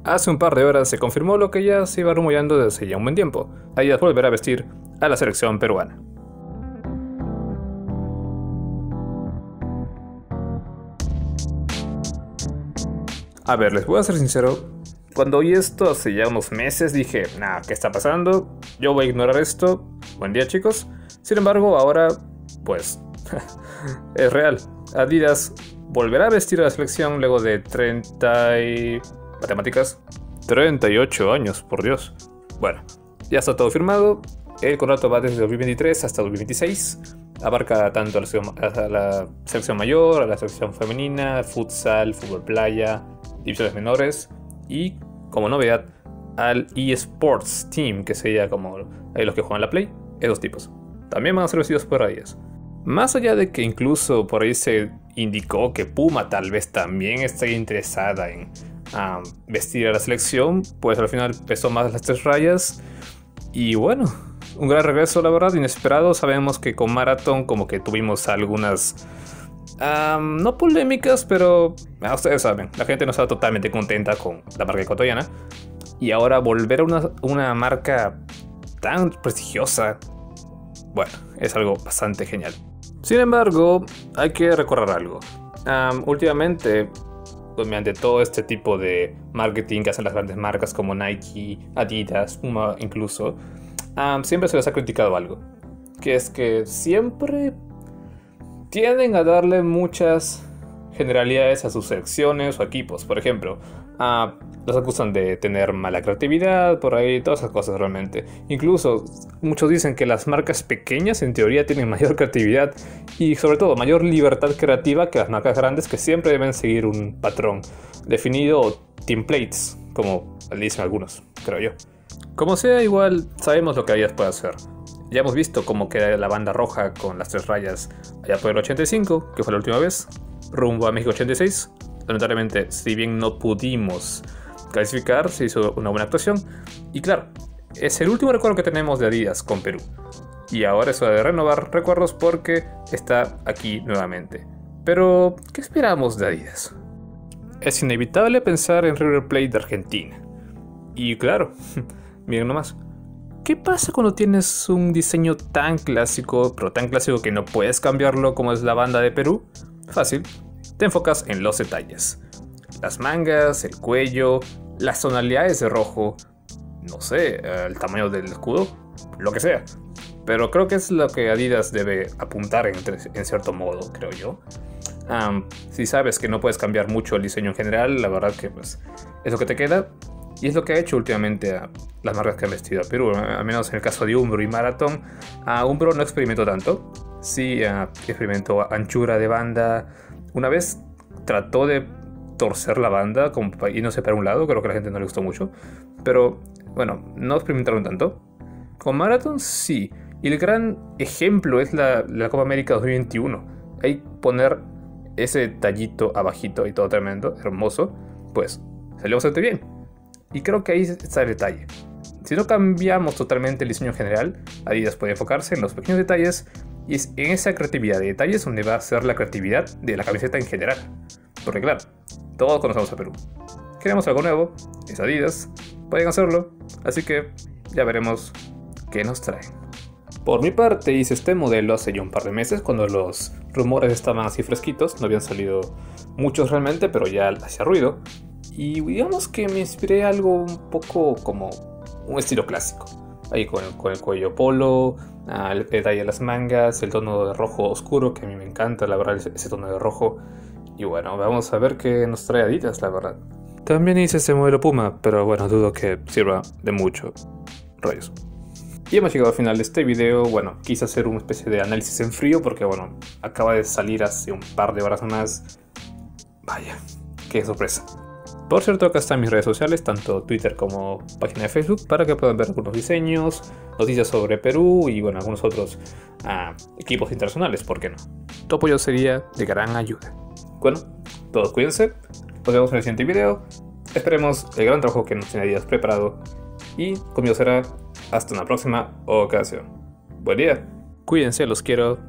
Hace un par de horas se confirmó lo que ya se iba rumoreando desde hace ya un buen tiempo. Adidas volverá a vestir a la selección peruana. A ver, les voy a ser sincero. Cuando oí esto hace ya unos meses dije, nah, ¿qué está pasando? Yo voy a ignorar esto. Buen día, chicos. Sin embargo, ahora, pues, es real. Adidas volverá a vestir a la selección luego de 38 años, por Dios. Bueno, ya está todo firmado. El contrato va desde 2023 hasta 2026. Abarca tanto a la selección mayor, a la selección femenina, futsal, fútbol playa, divisiones menores y, como novedad, al eSports Team, que sería como los que juegan la Play, esos tipos. También van a ser vestidos por ellas. Más allá de que incluso por ahí se indicó que Puma tal vez también estaría interesada en vestir a la selección, pues al final pesó más las tres rayas. Y bueno, un gran regreso, la verdad, inesperado. Sabemos que con Marathon como que tuvimos algunas no polémicas, pero ustedes saben, la gente no estaba totalmente contenta con la marca ecuatoriana. Y ahora volver a una marca tan prestigiosa, bueno, es algo bastante genial. Sin embargo, hay que recordar algo. Últimamente, mediante todo este tipo de marketing que hacen las grandes marcas como Nike, Adidas, Puma incluso, siempre se les ha criticado algo, que es que siempre tienden a darle muchas generalidades a sus selecciones o equipos. Por ejemplo, los acusan de tener mala creatividad, por ahí, todas esas cosas realmente. Incluso muchos dicen que las marcas pequeñas en teoría tienen mayor creatividad y sobre todo mayor libertad creativa que las marcas grandes, que siempre deben seguir un patrón definido o templates, como le dicen algunos, creo yo. Como sea, igual sabemos lo que Adidas puede hacer. Ya hemos visto cómo queda la banda roja con las tres rayas allá por el 85, que fue la última vez, rumbo a México 86. Lamentablemente, si bien no pudimos clasificar, se hizo una buena actuación. Y claro, es el último recuerdo que tenemos de Adidas con Perú. Y ahora es hora de renovar recuerdos porque está aquí nuevamente. Pero, ¿qué esperamos de Adidas? Es inevitable pensar en River Plate de Argentina. Y claro, miren nomás. ¿Qué pasa cuando tienes un diseño tan clásico, pero tan clásico que no puedes cambiarlo como es la banda de Perú? Fácil, te enfocas en los detalles. Las mangas, el cuello, las tonalidades de rojo, no sé, el tamaño del escudo, lo que sea. Pero creo que es lo que Adidas debe apuntar en cierto modo, creo yo. Si sabes que no puedes cambiar mucho el diseño en general, la verdad que pues es lo que te queda. Y es lo que ha hecho últimamente a las marcas que han vestido a Perú, al menos en el caso de Umbro y Marathon. Umbro no experimentó tanto, sí experimentó anchura de banda. Una vez trató de torcer la banda como yéndose para un lado, creo que a la gente no le gustó mucho. Pero bueno, no experimentaron tanto. Con Marathon sí, y el gran ejemplo es la Copa América 2021. Ahí poner ese tallito abajito y todo tremendo, hermoso, pues salió bastante bien. Y creo que ahí está el detalle. Si no cambiamos totalmente el diseño general, Adidas puede enfocarse en los pequeños detalles y es en esa creatividad de detalles donde va a ser la creatividad de la camiseta en general. Porque claro, todos conocemos a Perú. Queremos algo nuevo, es Adidas, pueden hacerlo, así que ya veremos qué nos traen. Por mi parte hice este modelo hace ya un par de meses cuando los rumores estaban así fresquitos, no habían salido muchos realmente, pero ya hacía ruido. Y digamos que me inspiré algo un poco como un estilo clásico. Ahí con el cuello polo, el detalle de las mangas, el tono de rojo oscuro, que a mí me encanta, la verdad, ese tono de rojo. Y bueno, vamos a ver qué nos trae Adidas, la verdad. También hice ese modelo Puma, pero bueno, dudo que sirva de mucho. Rayos. Y hemos llegado al final de este video. Bueno, quise hacer una especie de análisis en frío porque bueno, acaba de salir hace un par de horas más. Vaya, qué sorpresa. Por cierto, acá están mis redes sociales, tanto Twitter como página de Facebook, para que puedan ver algunos diseños, noticias sobre Perú y bueno, algunos otros equipos internacionales, ¿por qué no? Tu apoyo sería de gran ayuda. Bueno, todos cuídense, nos vemos en el siguiente video, esperemos el gran trabajo que nos tiene Adidas preparado y conmigo será hasta una próxima ocasión. Buen día, cuídense, los quiero.